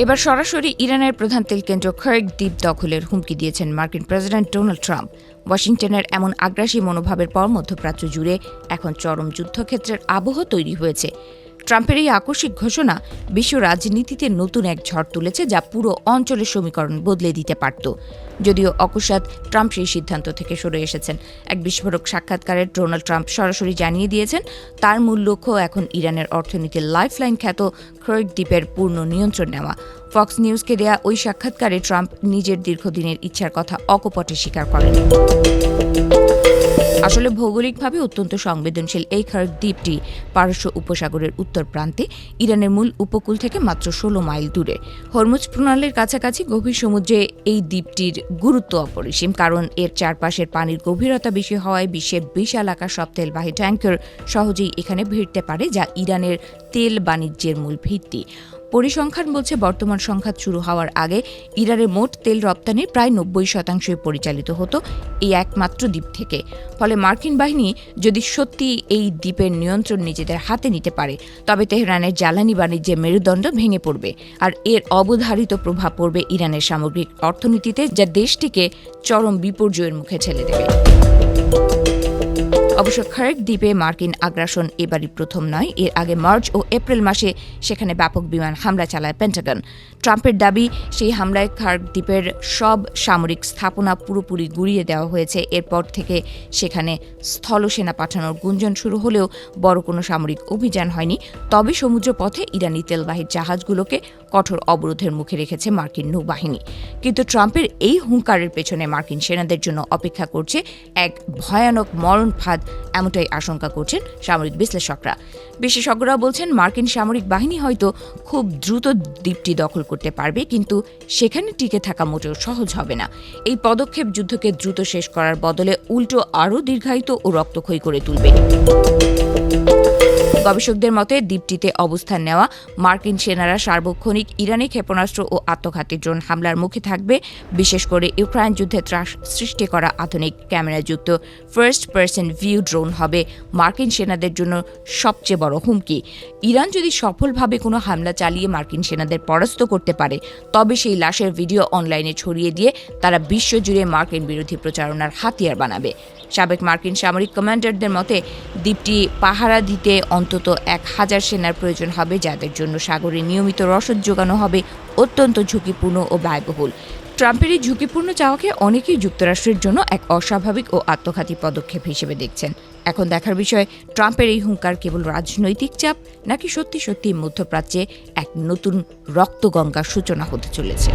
এবার সরাসরি ইরানের প্রধান তেলকেন্দ্র খর্গ দ্বীপ দখলের হুমকি দিয়েছেন মার্কিন প্রেসিডেন্ট ডোনাল্ড ট্রাম্প। ওয়াশিংটনের এমন আগ্রাসী মনোভাবের পর মধ্যপ্রাচ্য জুড়ে এখন চরম যুদ্ধক্ষেত্রের আবহ তৈরি হয়েছে। ট্রাম্পের এই আকস্মিক ঘোষণা বিশ্ব রাজনীতিতে নতুন এক ঝড় তুলেছে, যা পুরো অঞ্চলের সমীকরণ বদলে দিতে পারত। যদিও অকস্মাৎ ট্রাম্প সেই সিদ্ধান্ত থেকে সরে এসেছেন। এক বিস্ফোরক সাক্ষাৎকারে ডোনাল্ড ট্রাম্প সরাসরি জানিয়ে দিয়েছেন, তার মূল লক্ষ্য এখন ইরানের অর্থনীতির লাইফলাইন খ্যাত খর্গ দ্বীপের পূর্ণ নিয়ন্ত্রণ নেওয়া। ফক্স নিউজকে দেয়া ওই সাক্ষাৎকারে ট্রাম্প নিজের দীর্ঘদিনের ইচ্ছার কথা অকপটে স্বীকার করেন। আসলে ভৌগোলিকভাবে অত্যন্ত সংবেদনশীল এই খর্গ দ্বীপটি পারস্য উপসাগরের উত্তর প্রান্তে, ইরানের মূল উপকূল থেকে মাত্র 16 মাইল দূরে। হরমুজ প্রণালীর কাছাকাছি গভীর সমুদ্রে এই দ্বীপটির গুরুত্ব অপরিসীম, কারণ এর চারপাশের পানির গভীরতা বেশি হওয়ায় বিশ্বের বিশাল আকার সব তেলবাহী ট্যাঙ্কার সহজেই এখানে ভিড়তে পারে, যা ইরানের তেল বাণিজ্যের মূল ভিত্তি। পরিসংখ্যান বলছে, বর্তমান সংঘাত শুরু হওয়ার আগে ইরানের মোট তেল রপ্তানির প্রায় 90% পরিচালিত হতো এই একমাত্র দ্বীপ থেকে। ফলে মার্কিন বাহিনী যদি সত্যি এই দ্বীপের নিয়ন্ত্রণ নিজেদের হাতে নিতে পারে, তবে তেহরানের জ্বালানি বাণিজ্যের মেরুদণ্ড ভেঙে পড়বে, আর এর অবধারিত প্রভাব পড়বে ইরানের সামগ্রিক অর্থনীতিতে, যা দেশটিকে চরম বিপর্যয়ের মুখে ঠেলে দেবে। অবশ্য খর্গ দ্বীপে মার্কিন আগ্রাসন এবারই প্রথম নয়। এর আগে মার্চ ও এপ্রিল মাসে সেখানে ব্যাপক বিমান হামলা চালায় পেন্টাগন। ট্রাম্পের দাবি, সেই হামলায় খর্গ দ্বীপের সব সামরিক স্থাপনা পুরোপুরি গুঁড়িয়ে দেওয়া হয়েছে। এরপর থেকে সেখানে স্থলসেনা পাঠানোর গুঞ্জন শুরু হলেও বড় কোনো সামরিক অভিযান হয়নি। তবে সমুদ্রপথে ইরানি তেলবাহী জাহাজগুলোকে কঠোর অবরোধের মুখে রেখেছে মার্কিন নৌবাহিনী। কিন্তু ট্রাম্পের এই হুঙ্কারের পেছনে মার্কিন সেনাদের জন্য অপেক্ষা করছে এক ভয়ানক মরণ ফাঁদ, এমনটাই আশঙ্কা করছেন সামরিক বিশ্লেষকরা। বিশেষজ্ঞরা বলছেন, মার্কিন সামরিক বাহিনী হয়তো খুব দ্রুত দ্বীপটি দখল করতে পারবে, কিন্তু সেখানে টিকে থাকা মোটেও সহজ হবে না। এই পদক্ষেপ যুদ্ধকে দ্রুত শেষ করার বদলে উল্টো আরও দীর্ঘায়িত ও রক্তক্ষয়ী করে তুলবে। গবেষকদের মতে, দ্বীপটিতে অবস্থান নেওয়া মার্কিন সেনারা সার্বক্ষণিক ইরানি ক্ষেপণাস্ত্র ও আত্মঘাতী ড্রোন হামলার মুখে থাকবে। বিশেষ করে ইউক্রেন যুদ্ধে ত্রাস সৃষ্টি করা আধুনিক ক্যামেরাযুক্ত ফার্স্ট পার্সন ভিউ ড্রোন হবে মার্কিন সেনাদের জন্য সবচেয়ে বড় হুমকি। ইরান যদি সফলভাবে কোনো হামলা চালিয়ে মার্কিন সেনাদের পরাস্ত করতে পারে, তবে সেই লাশের ভিডিও অনলাইনে ছড়িয়ে দিয়ে তারা বিশ্বজুড়ে মার্কিন বিরোধী প্রচারণার হাতিয়ার বানাবে। সাবেক মার্কিন সামরিক কমান্ডারদের মতে, দ্বীপটি পাহারা দিতে অন্তত 1000 সেনার প্রয়োজন হবে, যাদের জন্য সাগরে নিয়মিত রসদ যোগানো হবে অত্যন্ত ঝুঁকিপূর্ণ ও ব্যয়বহুল। ট্রাম্পের এই ঝুঁকিপূর্ণ চাওয়াকে অনেকেই যুক্তরাষ্ট্রের জন্য এক অস্বাভাবিক ও আত্মঘাতী পদক্ষেপ হিসেবে দেখছেন। এখন দেখার বিষয়, ট্রাম্পের এই হুঙ্কার কেবল রাজনৈতিক চাপ, নাকি সত্যি সত্যি মধ্যপ্রাচ্যে এক নতুন রক্তগঙ্গার সূচনা হতে চলেছে।